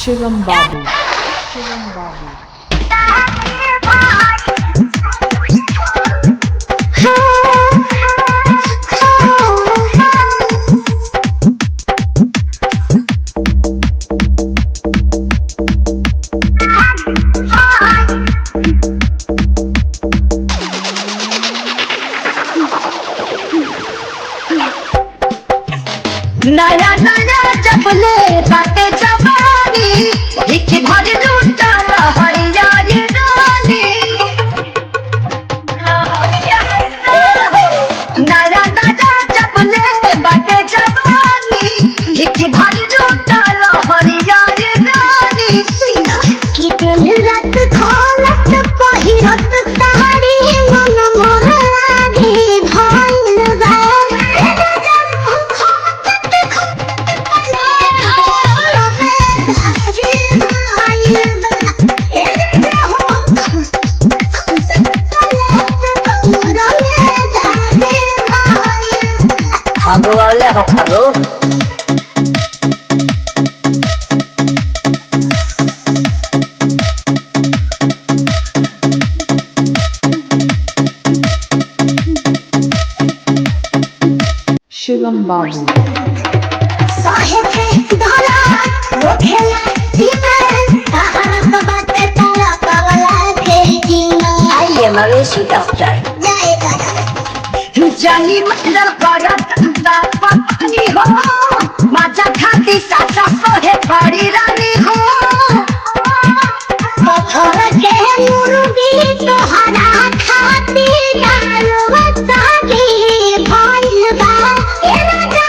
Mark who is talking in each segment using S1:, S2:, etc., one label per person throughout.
S1: Shivam Babu. Shivam Babu.
S2: नया नया चपले बाटे जवानी लिखी भर लूटा लहरिया रे रानी नया नया चपले बाटे जवानी लिखी भर लूटा लहरिया रे रानी कितनी रात खोलत पहिरत साड़ी मन मोर लागी भइल बा खागो वाले हो खागो
S1: Shivam Babu.
S2: साहिब है धोला वो खेला जीवन कहां का बात ताला पावला के जीवन आइए मवेशी डॉक्टर जाएगा जानी मतलब करत पानी हो माचा खाती सासा सोहे बड़ी रानी हो पत्थर के मुर्गी तोहरा खाती डालो बतागी भइल बा ए राजा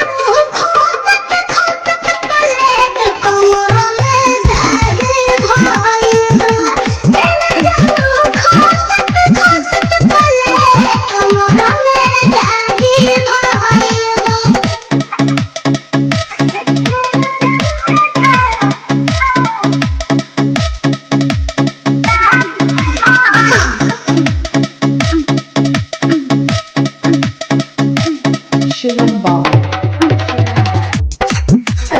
S2: खोपत खोपत पलेट कोमर में जागे भइल बा ए राजा खोपत खोपत पलेट कोमर में जागे भइल बा
S1: Shivam Babu.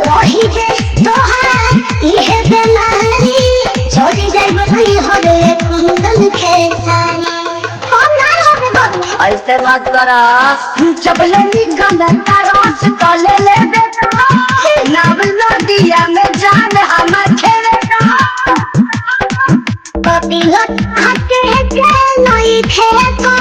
S2: रही है तोहार इहे बेमारी छोड़ी जाइब नहीं होले कुंदन खेसारी हम ना होबे बाबू ऐसे मत करा जब ले निकल तारास कले ले बेटा नाव नदिया में जान हम खेलेगा पतिहत हटे के नहीं खेतो